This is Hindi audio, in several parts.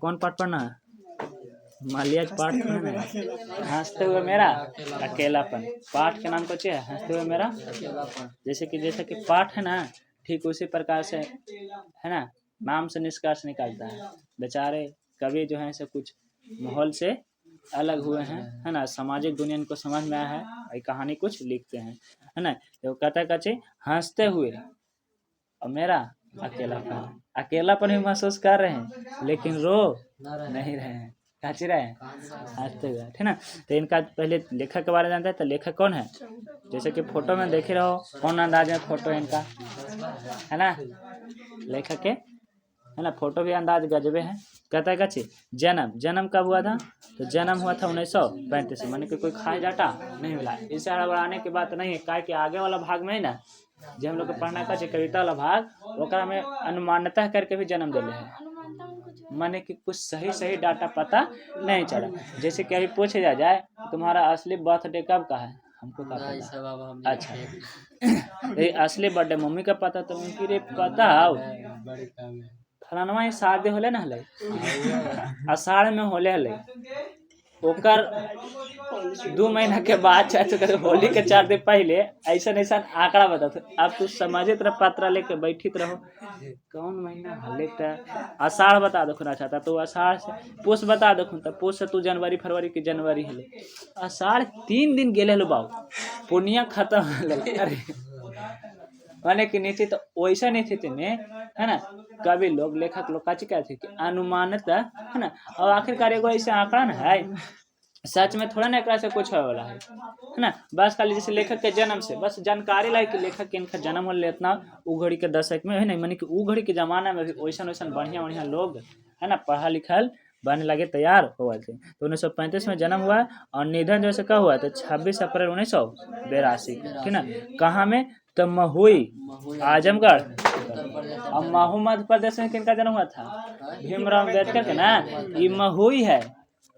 कौन पाठ पढ़ना है? मालियाज पाठ पढ़ना है। हंसते हुए मेरा अकेलापन, पाठ के नाम कुछ है हंसते हुए मेरा जैसे कि पाठ है ना, ठीक उसी प्रकार से है ना, नाम से निष्कर्ष निकालता है। बेचारे कवि जो है से कुछ माहौल से अलग हुए हैं, है ना, सामाजिक दुनिया इनको समझ में आया है, ये कहानी कुछ लिखते हैं, है ना। तो कहता कचे हंसते हुए और मेरा अकेलापन, अकेलापन भी महसूस कर रहे हैं लेकिन रो नहीं रहे हैं, काची रहे हैं हंसते हुए, ठीक ना। तो इनका पहले लेखक के बारे में जानते हैं। तो लेखक कौन है? जैसे कि फोटो में देख रहे हो कौन अंदाज में फोटो है इनका, है ना, लेखक के, है ना, फोटो भी अंदाज गजबे है। कहता है कच्ची जन्म कब हुआ था? तो जन्म हुआ था 1935 में, माने कि कोई खास डाटा नहीं मिला। इसे हड़बड़ाने की बात नहीं है, क्या कि आगे वाला भाग में ही ना जो हम लोग को पढ़ना का कविता वाला भाग ओकरा में अनुमानतः करके भी जन्म दिले है, माने कि कुछ सही डाटा पता नहीं चला। जैसे कि अभी पूछे जाए तुम्हारा असली बर्थडे कब का है, हमको क्या पता? अच्छा ये असली बर्थडे मम्मी का पता, तो उनकी रे पता फलानवा शादी होले ना हले आषाढ़ में होले हले, ओकर 2 महीना के बाद चाहे होली के 4 दिन पहले ऐसा आंकड़ा बता। अब तू समझे तरह पत्र लेके बैठित रहो कौन महीना हले त आषाढ़ बता दो ना चाहता तो आषाढ़ से पुष बता दो तो पुष से तू जनवरी फरवरी के जनवरी हले, आषाढ़ 3 दिन गेले लो बाबू पूर्णिया खत्म हले। अरे माने कि नीति तो वैसा नहीं थे में, है ना, कवि लोग लेखक लोग का क्या थे कि अनुमानित, है ना, और आखिरकार एगो ऐसे आंकड़ा ना है, सच में थोड़ा ना एक से कुछ होने वाला है ना। बस खाली जैसे लेखक के जन्म से बस जानकारी लाई कि लेखक के इनका जन्म हो इतना उ घड़ी के दशक में, है नहीं, माने कि उ घड़ी के जमाना में भी वैसा बढ़िया लोग, है ना, पढ़ा लिखल बनने लगे, तैयार हो गए थे। तो 1935 में जन्म हुआ और निधन जो है कब हुआ? तो 26 अप्रैल 1982, ठीक ना। कहाँ में? तो महुई आजमगढ़, और महू मध्य प्रदेश में किनका जन्म हुआ था? भीमराव अम्बेडकर के ना, ये महुई है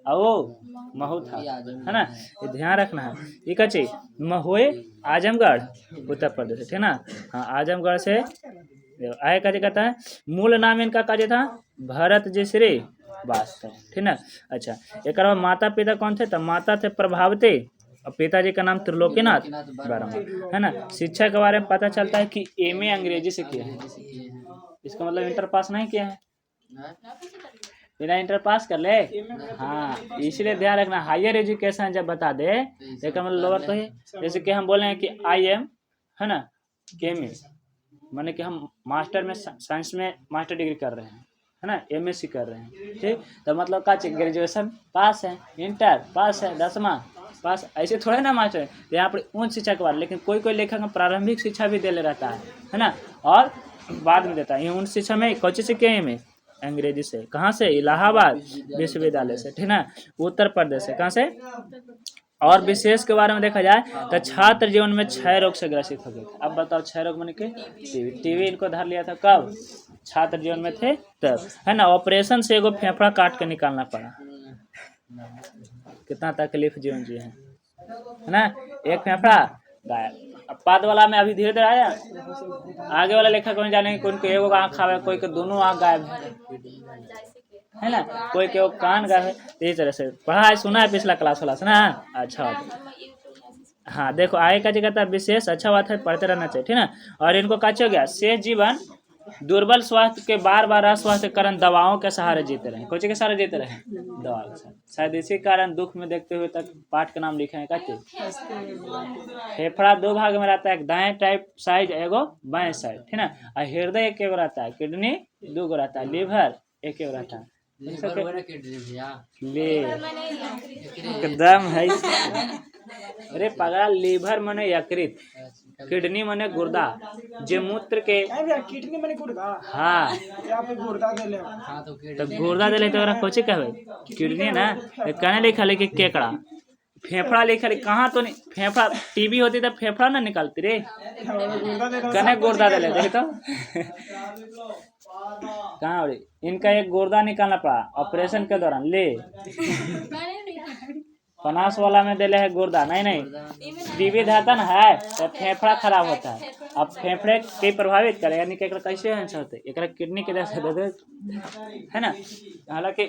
और महू था, है ना, ये ध्यान रखना है। ये क्या चाहिए? महुई आजमगढ़ उत्तर प्रदेश, ठीक ना। हाँ आजमगढ़ से आए का कहता है। मूल नाम इनका का था भरत जी श्री वास्तव, ठीक ना। अच्छा एक माता पिता कौन थे? तो माता थे प्रभावती और पिताजी का नाम त्रिलोकीनाथ वर्मा, है ना। शिक्षा के बारे में पता चलता है कि एमए अंग्रेजी से किया है, इसका मतलब इंटर पास नहीं किया है, बिना इंटर पास कर ले। हाँ इसलिए ध्यान रखना हायर एजुकेशन जब बता दे लेकिन मतलब लोअर तो ही, जैसे कि हम बोले हैं कि आई एम, है ना, एमए माने कि हम मास्टर में साइंस में मास्टर डिग्री कर रहे हैं, है ना, एमएससी कर रहे हैं, ठीक। तो मतलब का चाहिए ग्रेजुएशन पास है, इंटर पास है, 10वां पास, ऐसे थोड़े ना मास्टर तो यहाँ पर उच्च शिक्षा के बाद। लेकिन कोई लेखक में प्रारंभिक शिक्षा भी दे ले रहता है ना, और बाद में देता है। उच्च शिक्षा में कौन से क्या में अंग्रेजी से, कहाँ से? इलाहाबाद विश्वविद्यालय से, ठीक ना, उत्तर प्रदेश से। कहाँ से? और विशेष के बारे में देखा जाए तो छात्र जीवन में क्षय रोग से ग्रसित हो गए थे। अब बताओ क्षय रोग मैंने टीवी इनको धर लिया था कब? छात्र जीवन में थे तब, है ना। ऑपरेशन से एगो फेफड़ा काट के निकालना पड़ा, कितना तकलीफ जीवन जी है ना। एक फेफड़ा गायब। अब बाद वाला में अभी धीरे धीरे आया, आगे वाला लेखक में जाने कोई को एगो आँख खावे, कोई के दोनों आँख गायब है ना, कोई के कान गायब है। तो इस तरह से पढ़ा है, सुना है पिछला क्लास वाला से ना। अच्छा हाँ देखो आगे का जगह था विशेष अच्छा बात है, पढ़ते रहना चाहिए, ठीक ना। और इनको क्या हो गया? शेष जीवन दुर्बल स्वास्थ्य के बार अस्वास्थ्य के कारण दवाओं के सहारे जीते रहे। कोची के सहारे जीते रहे? दवा के सहारे। शायद इसी कारण दुख में देखते हुए तक पाठ का नाम लिखे हैं। कहते फेफड़ा 2 भाग में रहता है, एक दाएं टाइप साइड एगो बाएं साइड, ठीक ना। और हृदय एक रहता है, किडनी 2 गो रहता है, लीवर एक रहता है। ले एकदम है अरे पगला, लीवर मने यकृत, किडनी मने गुर्दा, जे मूत्र के किडनी मने गुर्दा। हाँ तो गुर्दा देले तो कोची कहबे? किडनी ना। कहने लिखा है कि केकड़ा, फेफड़ा लिखा है कहाँ तो नहीं, फेफड़ा टीबी होती तो फेफड़ा ना निकालती रे, कने गुर्दा देले देख तो कहाँ रे। इनका एक गुर्दा निकालना पड़ा ऑपरेशन के दौरान। ले पनास वाला में देले है गुर्दा, नहीं नहीं, त्रिवी धातन है तो फेफड़ा खराब होता है। अब फेफड़े के प्रभावित करे यानी कि कैसे होते, एक किडनी के जैसे दे है ना, हालांकि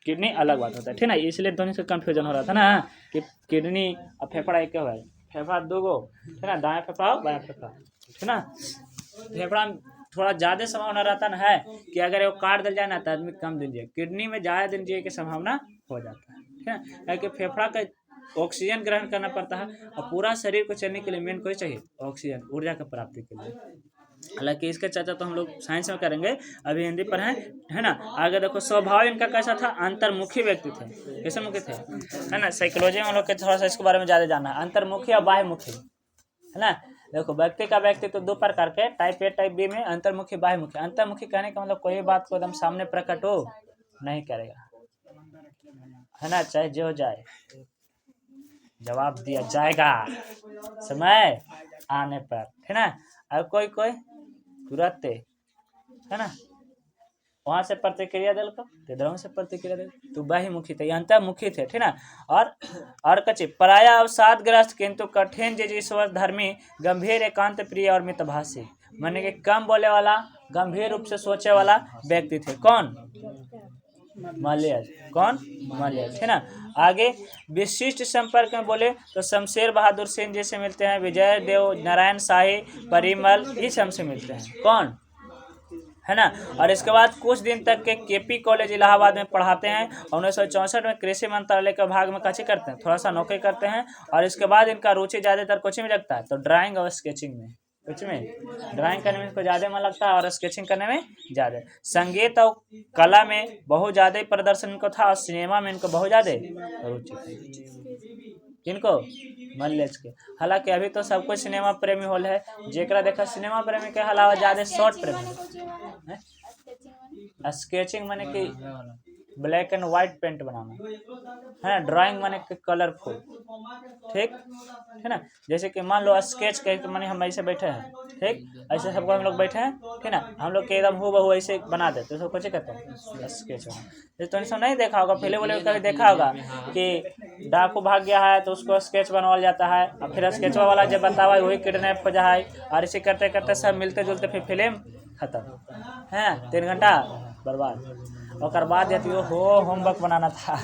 किडनी अलग बात होता है, ठीक ना, इसलिए दोनों से कंफ्यूजन हो रहा था ना कि किडनी और फेफड़ा एक है, फेफड़ा दो गो, ठीक ना, दाएं फेफड़ा बाएं फेफड़ा, ठीक ना। फेफड़ा में थोड़ा ज़्यादा संभावना रहता ना है कि अगर वो काट दिल जाए ना तो आदमी कम दिन जिए, किडनी में ज़्यादा दिन जिए की संभावना हो जाता है, ठीक है, क्योंकि फेफड़ा का ऑक्सीजन ग्रहण करना पड़ता है और पूरा शरीर को चलने के लिए मेन कोई चाहिए ऑक्सीजन, ऊर्जा की प्राप्ति के लिए। हालांकि इसके चर्चा तो हम लोग साइंस में करेंगे, अभी हिंदी पर है ना। आगे देखो स्वभाव इनका कैसा था, अंतर्मुखी व्यक्ति थे, कैसे मुखी थे, है ना, साइकोलॉजी में हम लोग के थोड़ा सा इसके बारे में ज़्यादा जानना है, अंतर्मुखी और बाह्यमुखी, है ना। देखो व्यक्ति का व्यक्तित्व दो प्रकार के, टाइप ए टाइप बी में, अंतर्मुखी बाह्यमुखी। अंतर्मुखी कहने का मतलब कोई बात को एकदम सामने प्रकट हो नहीं करेगा, है ना, चाहे जो जाए जवाब दिया जाएगा समय आने पर, है ना। और कोई कोई तुरंत, है ना, वहां से प्रतिक्रिया दिल को इधरों से प्रतिक्रिया दिल, तो बाह्यमुखी थे, अंतर्मुखी थे, ठीक ना। और कच्चे पराया अवसाद ग्रस्त किंतु कठिन जिजीश्वर धर्मी, गंभीर एकांत प्रिय और मितभाषी, माने कि कम बोले वाला, गंभीर रूप से सोचे वाला व्यक्ति थे। कौन? मलयज। कौन? मलयज, है ना। आगे विशिष्ट संपर्क में बोले तो शमशेर बहादुर सिंह जी से मिलते हैं, विजय देव नारायण शाही, परिमल, ये हमसे मिलते हैं। कौन? है ना। और इसके बाद कुछ दिन तक के केपी कॉलेज इलाहाबाद में पढ़ाते हैं, 1964 में कृषि मंत्रालय के भाग में कच्ची करते हैं, थोड़ा सा नौकरी करते हैं। और इसके बाद इनका रुचि ज़्यादातर कोचिंग में लगता है, तो ड्राइंग और स्केचिंग में, कुछ में ड्राइंग करने में इनको ज़्यादा मन लगता है और स्केचिंग करने में ज़्यादा। संगीत और कला में बहुत ज़्यादा प्रदर्शन इनको था और सिनेमा में इनको बहुत ज़्यादा रुचि थी। किनको? मल्लेज के। हालांकि अभी तो सब कुछ सिनेमा प्रेमी होल है, जेकरा देखा सिनेमा प्रेमी के अलावा ज़्यादा शॉर्ट प्रेमी है। स्केचिंग माने कि ब्लैक एंड व्हाइट पेंट बनाना है, ड्राइंग माने कि कलरफुल, ठीक है ना। जैसे कि मान लो स्केच करके माने हम ऐसे बैठे हैं, ठीक, ऐसे सबको हम लोग बैठे हैं, ठीक ना, हम लोग के एकदम हूबहू ऐसे बना देते, तो कुछ कहते हैं स्केच होना। तो सब नहीं देखा होगा, फिल्म वाले कभी देखा होगा कि डाकू भाग गया है तो उसको स्केच बनवाया जाता है, और फिर स्केचवा वाला जब बतावा वही किडनैप हो जाए, और इसे करते करते सब मिलते जुलते फिर फिल्म खत्म है, 3 घंटा बर्बाद। और बाद यदि हो होमवर्क बनाना था,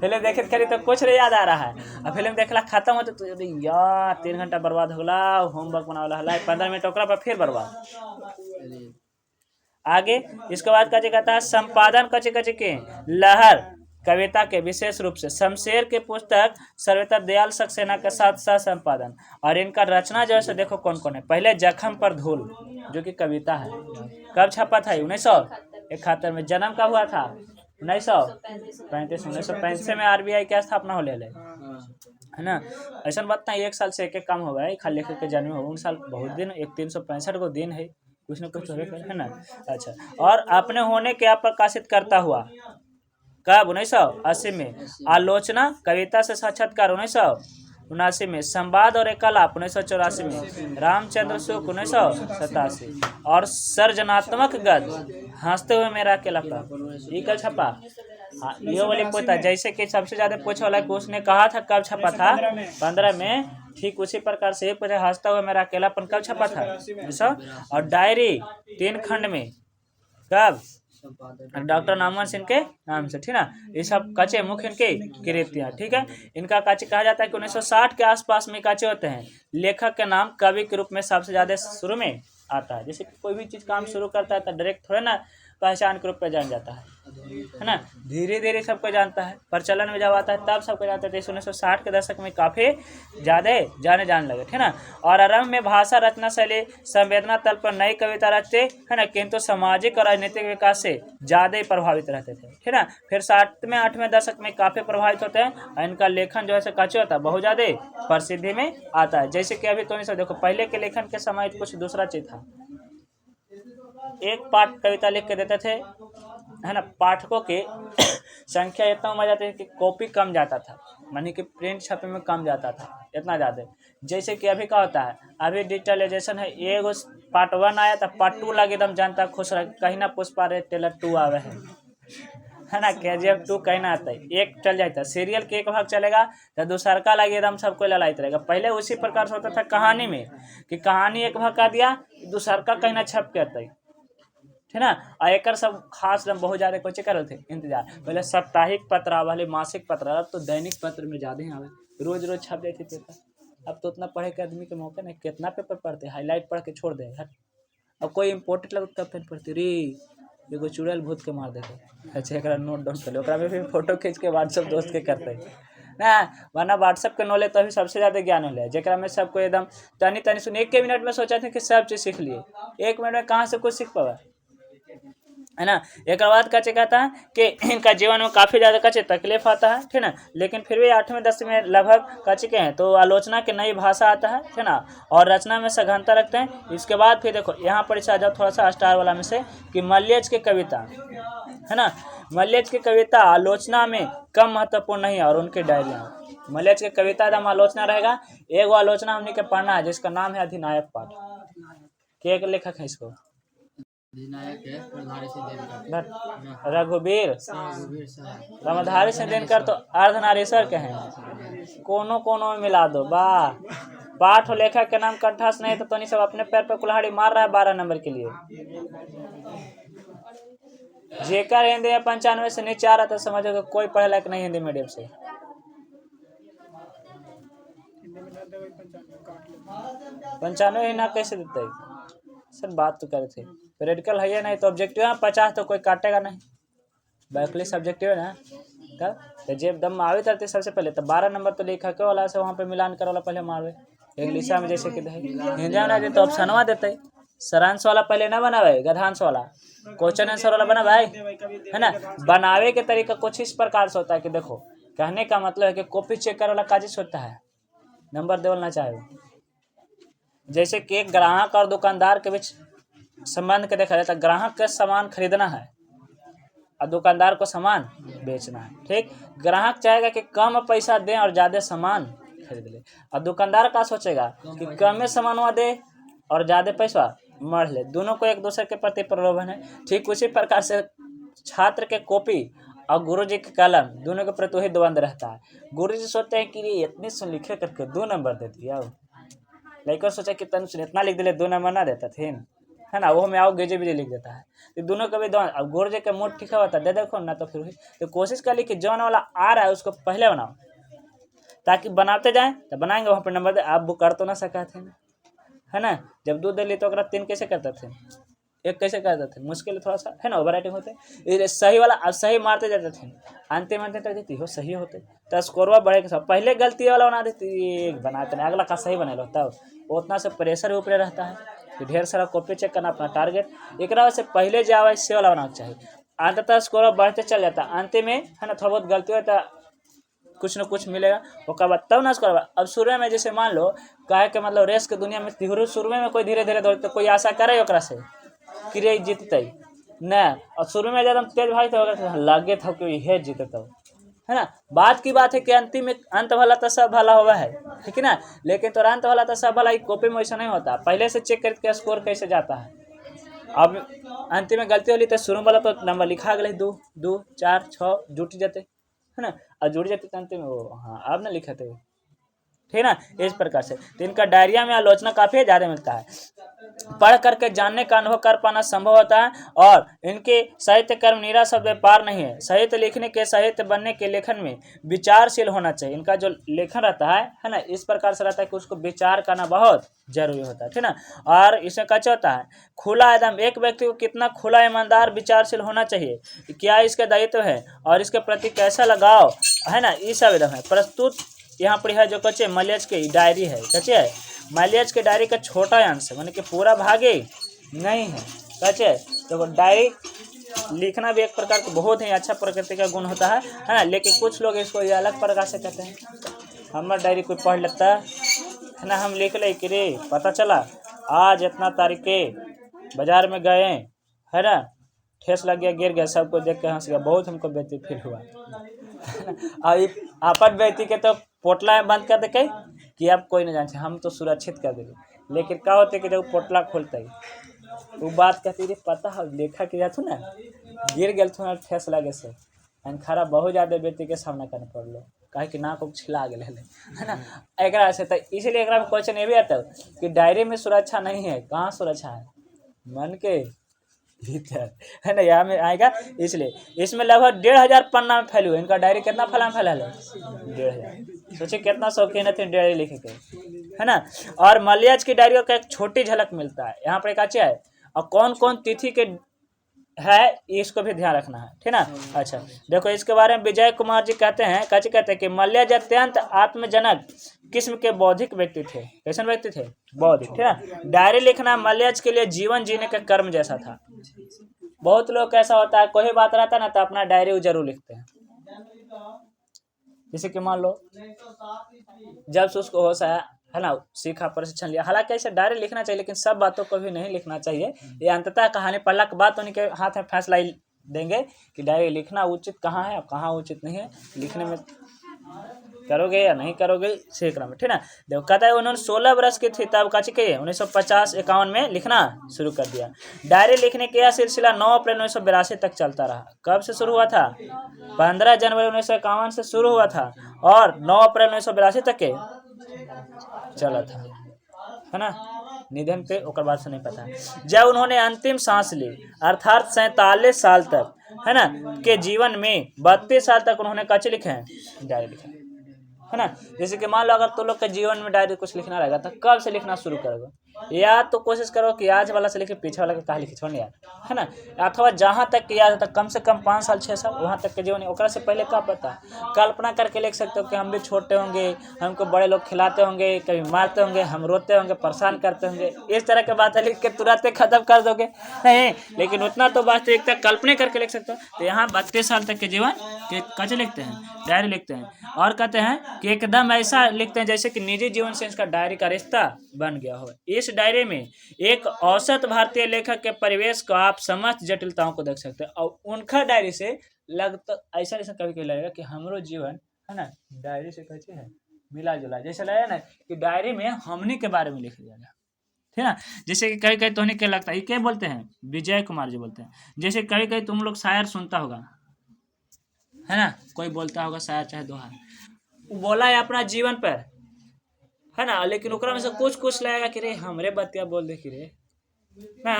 फिल्म देखे करी तो कुछ नहीं याद आ रहा है, और फिल्म देखला खत्म होते तो यार 3 घंटा बर्बाद हो गला, होमवर्क बनावला हला 15 मिनट ओकरा पर फिर बर्बाद। आगे इसके बाद कचे कहता है संपादन कचे कचे के लहर कविता के विशेष रूप से शमशेर के पुस्तक सर्वथा दयाल सक्सेना के साथ सह संपादन। और इनका रचना जो है देखो कौन कौन है। पहले जख्म पर धूल जो कि कविता है, कब छपा था? 1971 में। जन्म कब हुआ था? 1935। 1935 में RBI की स्थापना हो ले है ना। ऐसा बात ना, एक साल से एक काम हो गया खाली लेखक के जन्म हो, 19 साल बहुत दिन, एक 365 को दिन है, कुछ न कुछ है ना। अच्छा, और अपने होने क्या प्रकाशित करता हुआ कब? 1980 में। आलोचना कविता से साक्षात्कार 1979 में। संवाद और एकलाप 1984 में। रामचंद्र शुक 1987। और सर्जनात्मक गद्य हंसते हुए मेरा अकेला ये कब छपा? हाँ, ये वाली पूछता जैसे कि सबसे ज्यादा पूछे वाला कि उसने कहा था कब छपा था? 15 में। ठीक उसी प्रकार से पूछे हंसता हुआ मेरा अकेलापन कब छपा था? और डायरी 3 खंड में कब? डॉक्टर नामवर सिंह के नाम से, ठीक ना। ये सब कच्चे मुख्य इनके कृतियाँ, ठीक है। इनका कच्चे कहा जाता है कि 1960 के आसपास में कच्चे होते हैं। लेखक के नाम कवि के रूप में सबसे ज्यादा शुरू में आता है। जैसे कोई भी चीज काम शुरू करता है तो डायरेक्ट थोड़ा ना पहचान के रूप में जान जाता है ना, धीरे धीरे सबको जानता है। प्रचलन में जब आता है तब सबको जानता है। 1960 के दशक में काफी ज्यादा जाने लगे, ठीक ना। और आरंभ में भाषा रचना शैली संवेदना तल पर नई कविता रचते है ना, किंतु सामाजिक और राजनीतिक विकास से ज्यादा ही प्रभावित रहते थे, ठीक ना। फिर 7वें 8वें दशक में काफी प्रभावित होते हैं और इनका लेखन जो है कच्चे होता है, बहुत ज्यादा प्रसिद्धि में आता है। जैसे कि अभी तो नहीं देखो, पहले के लेखन के समय कुछ दूसरा चीज था। एक पाठ कविता लिख के देते थे, है ना, पाठकों की संख्या इतना हो जाती है कि कॉपी कम जाता था, मानी कि प्रिंट छपे में कम जाता था इतना ज़्यादा। जैसे कि अभी क्या होता है, अभी डिजिटलाइजेशन है, एगो पार्ट 1 आया था, पार्ट 2 लगे एकदम जनता खुश रह, कहीं ना पुष्पा रे टेलर 2 आवे है ना, KGF 2 कहना आता है, एक चल जाता है सीरियल के एक भाग चलेगा तो दूसरा का लगे एकदम सबको ललायत रहेगा। पहले उसी प्रकार से होता था कहानी में कि कहानी एक भाग का दिया दूसरा का कहना छप के आता है ना। और एक सब खास बहुत ज्यादा कोचे कर थे इंतजार, पहले साप्ताहिक पत्र वाले मासिक पत्र, अब तो दैनिक पत्र में ज्यादा ही आवे, रोज रोज छप जाती पेपर। अब तो उतना पढ़े के आदमी के मौका नहीं, कितना पेपर पढ़ते हाईलाइट पढ़ के छोड़ दे। अब कोई इम्पोर्टेंट लगता तब पढ़ते रे एगो चुड़ैल भूत के मार देते, अच्छा एक नोट डाउन कर लो, ओकरा में भी फोटो खींच के व्हाट्सअप दोस्त के करते ना, वरना व्हाट्सअप के नॉलेज तो अभी सबसे ज़्यादा ज्ञान हो जेकरा में सबको एकदम तनी तनी सुन, एक मिनट में सोचा थे कि सब चीज़ सीख लिए, 1 मिनट में कहाँ से कुछ सीख पावा, है ना। एक बाद कचे कहता है कि इनका जीवन में काफ़ी ज़्यादा कचे तकलीफ आता है ना, लेकिन फिर भी 8वीं 10वीं में लगभग कचे के हैं तो आलोचना की नई भाषा आता है ना, और रचना में सघनता रखते हैं। इसके बाद फिर देखो यहाँ पर इसे आ जाओ थोड़ा सा स्टार वाला में से कि मल्यज की कविता, है ना, मल्यज की कविता आलोचना में कम महत्वपूर्ण नहीं है, और उनकी डायरियाँ मल्यज की कविता एकदम आलोचना रहेगा। एगो आलोचना हमने के पढ़ना है जिसका नाम है अधिनायक पाठ, के लेखक है इसको, रघुवीर रामधारी सिंह दिनकर तो अर्धनारीश्वर के हैं, कोनो में मिला दो वाह। पाठ और लेखक के नाम कंठास नहीं तो तोनी सब अपने पैर पर कुल्हाड़ी मार रहा है 12 नंबर के लिए। जेकर हिंदी में 95 से नीचे आ रहा था समझो कोई पढ़े लायक नहीं हिंदी मीडियम से। 95 ही ना कैसे देते सर, बात तो करे थे प्रैक्टिकल है नहीं तो ऑब्जेक्टिव है 50 तो कोई काटेगा नहीं, बैकली सब्जेक्टिव है ना। तब जब दम आवे तरते सबसे पहले तो 12 नंबर तो लेखक के वाला से वहाँ पे मिलान कर वाला पहले मारवे, इंग्लिश में जैसे कि हिंदी में ना दे तो ऑप्शनवा देते, सरांश वाला पहले ना बनावे, गधांश वाला क्वेश्चन आंसर वाला बना भाई, है ना। बनावे के तरीका कुछ इस प्रकार से होता है कि देखो कहने का मतलब है कि कॉपी चेक कर वाला काजिश होता है, नंबर देवल ना चाहे, जैसे कि एक ग्राहक और दुकानदार के बीच संबंध के देखा जाता है, ग्राहक का सामान खरीदना है और दुकानदार को सामान बेचना है, ठीक। ग्राहक चाहेगा कि कम पैसा दें और ज़्यादा सामान खरीद ले, और दुकानदार का सोचेगा कि कम में सामान दे और ज़्यादा पैसा मर ले, दोनों को एक दूसरे के प्रति प्रलोभन है। ठीक उसी प्रकार से छात्र के कॉपी और गुरुजी के कलम दोनों के प्रति वही द्वंद रहता है। गुरुजी सोचते हैं कि ये इतनी सुन लिखे करके 2 नंबर दे दिया, लड़का सोचा कि तन सुन इतना लिख दिले 2 नंबर ना देता थे, है ना, वो में आओ गेजे भी लिख देता है, तो दोनों का भी द्वंद। अब गुरुजी का मूड ठीक होता दे देखो ना, तो फिर तो कोशिश कर ली कि जौन वाला आ रहा है उसको पहले बनाओ, ताकि बनाते जाएं तो बनाएंगे वहाँ पर नंबर दे। आप वो कर तो ना सका थे ना, है ना, जब 2 दे ली तो 3 कैसे करते थे, 1 कैसे करते थे, मुश्किल थोड़ा सा है ना, ओवर राइटिंग होते सही वाला, अब सही मारते जाते थे, अंतिम तक देती हो सही होते तो स्कोरवा बढ़े के सब पहले गलती वाला बना देती, बनाते नहीं अगला का सही बने लो, तब उतना से प्रेशर ऊपर रहता है कि ढेर सारा कॉपी चेक करना अपना टारगेट, एक से पहले जो आवा इससे वाला बनाना चाहिए, अंततः स्कोर बढ़ते चल जाता है, अंतिम में है ना थोड़ा बहुत गलती होता कुछ न कुछ मिलेगा, ओकर बाद तब ना स्कोर। अब शुरू में जैसे मान लो कहे के मतलब रेस के दुनिया में शुरू में कोई धीरे धीरे दौड़ते, कोई आशा करे ओकरा से कि रे जीतते न, और शुरू में जब तेज भाई तो लगे था कि ये जीतता, है ना। बात की बात है कि अंतिम में अंत भला तो सब भला हुआ है, ठीक है ना, लेकिन तो अंत भला तो सब भला कॉपी में ऐसा नहीं होता, पहले से चेक करके स्कोर कैसे जाता है। अब अंतिम में गलती होली तो शुरू वाला तो नंबर लिखा गए 2 2 4 6 जुट जाते, है ना, और जुड़ जाते तो अंतिम में वो हाँ अब ना लिखे थे, ठीक है ना। इस प्रकार से तो इनका डायरिया में आलोचना काफ़ी ज़्यादा मिलता है, पढ़ करके जानने का अनुभव कर पाना संभव होता है, और इनके साहित्य कर्म निरा सब व्यापार नहीं है, साहित्य लिखने के साहित्य बनने के लेखन में विचारशील होना चाहिए, इनका जो लेखन रहता है ना, इस प्रकार से रहता है कि उसको विचार करना बहुत जरूरी होता है, ठीक ना। और इसमें कैसे होता है खुला एकदम, एक व्यक्ति को कितना खुला ईमानदार विचारशील होना चाहिए, क्या इसका दायित्व है और इसके प्रति कैसा लगाव है ना, ये सब एकदम है प्रस्तुत यहाँ पर है। जो कच्चे मल्यज की डायरी है, कच्चे मल्यज के डायरी का छोटा अंश है, माने कि पूरा भागे नहीं है, कच्चे तो डायरी लिखना भी एक प्रकार का बहुत ही अच्छा प्रकृति का गुण होता है ना, लेकिन कुछ लोग इसको ये अलग प्रकार से कहते हैं, हमारा डायरी कोई पढ़ लेता है ना, हम लिख ले कि रे पता चला आज इतना तारीख के बाजार में गए, है ना, ठेस लग गया गिर गया, सबको देख के हंस गया, बहुत हमको बेइज्जती फील हुआ और आपन बेइज्जती के तो पोटला बंद कर दे कहीं कि अब कोई नहीं जानते, हम तो सुरक्षित कर देंगे, लेकिन क्या होते कि जब पोटला खोलते ही वो बात कहती रे पता है लेखा के जाथू ना गिर गल थोड़ा ठेस लगे से खराब बहुत ज़्यादा व्यक्ति के सामना करना पड़लो काहे कि नाक उक छिला गेल है ना। एकरा से तो इसलिए एकरा में क्वेश्चन ये भी आता है कि डायरी में सुरक्षा नहीं है। कहाँ सुरक्षा है? मन के भीतर, है ना। यहाँ में आएगा। इसलिए इसमें लगभग 1500 पन्ना में फैले हुए। इनका डायरी कितना फैला में फैला है? 1500। सोचिए कितना शौकीन थे डायरी लिखे के, है ना। और मलयाज की डायरियों का एक छोटी झलक मिलता है यहाँ पर। एक अच्छा है और कौन कौन तिथि के है इसको भी ध्यान रखना है, ठीक ना। अच्छा देखो इसके बारे में विजय कुमार जी कहते हैं कि मलयाज अत्यंत आत्मजनक किस्म के बौद्धिक व्यक्ति थे। कैसे व्यक्ति थे? बौद्धिक, ठीक ना। डायरी लिखना मलयाज के लिए जीवन जीने का कर्म जैसा था। बहुत लोग कैसा होता है, कोई बात रहता है ना तो अपना डायरी जरूर लिखते हैं। जैसे कि मान लो जब से उसको होश आया, है ना, सीखा, प्रशिक्षण लिया। हालांकि ऐसे डायरी लिखना चाहिए लेकिन सब बातों को भी नहीं लिखना चाहिए। ये अंततः कहानी पढ़ला के बाद उन्हीं के हाथ में फैसला ही देंगे कि डायरी लिखना उचित कहाँ है और कहाँ उचित नहीं है। लिखने में करोगे या नहीं करोगे सीख रहा में, ठीक ना। देखो कहता है उन्होंने 16 वर्ष की थी तब का 1950-51 में लिखना शुरू कर दिया। डायरी लिखने का यह सिलसिला 9 अप्रैल 1982 तक चलता रहा। कब से शुरू हुआ था? 15 जनवरी 1951 से शुरू हुआ था और 9 अप्रैल 1982 तक के चला था, है ना। निधन पे ओकर बाद से नहीं पता। जब उन्होंने अंतिम सांस ली अर्थात 47 साल तक, है ना, के जीवन में 32 साल तक उन्होंने कच्चे लिखे हैं, डायरी लिखे, है ना। जैसे कि मान लो अगर तुम लोग के जीवन में डायरी कुछ लिखना रहेगा तो कब से लिखना शुरू करोगे? या तो कोशिश करो कि आज वाला से लेके पीछे वाला के कहा लिखे छोड़ यार, है ना। अथवा जहाँ तक कि याद है कम से कम 5 साल 6 साल वहाँ तक के जीवन। ओकरा से पहले क्या पता, कल्पना करके लिख सकते हो कि हम भी छोटे होंगे, हमको बड़े लोग खिलाते होंगे, कभी मारते होंगे, हम रोते होंगे, परेशान करते होंगे। इस तरह के बातें लिख के तुरंत खत्म कर दोगे नहीं, लेकिन उतना तो वास्तविकता कल्पना करके लिख सकते हो। तो यहाँ 32 साल तक के जीवन के कैसे लिखते हैं? डायरी लिखते हैं। और कहते हैं कि एकदम ऐसा लिखते हैं जैसे कि निजी जीवन से इसका डायरी का रिश्ता बन गया हो। इस डायरी में एक औसत भारतीय लेखक के परिवेश को आप समस्त जटिलताओं को देख सकते हैं। और उनका डायरी से लगता ऐसा कभी कभी लगेगा कि हमरो जीवन, है ना, डायरी से कैसे है मिला जुला। जैसे लगा ना कि डायरी में हमने के बारे में लिख दिया गया, ठीक है। जैसे कि कहीं कहीं तो क्या लगता है, ये क्या बोलते हैं? विजय कुमार जी बोलते हैं। जैसे कहीं कहीं तुम लोग शायर सुनता होगा, है ना, कोई बोलता होगा शायर चाहे दोहा, बोला है अपना जीवन पर, है ना, लेकिन ओकरा में से कुछ लगेगा कि रे हमरे बतिया बोल दे कि रे ना।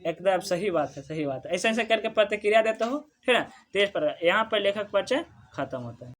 एकदम सही बात है, सही बात है। ऐसे ऐसे करके प्रतिक्रिया देता हूँ, ठीक है। तेज पर यहाँ पर लेखक परिचय खत्म होता है।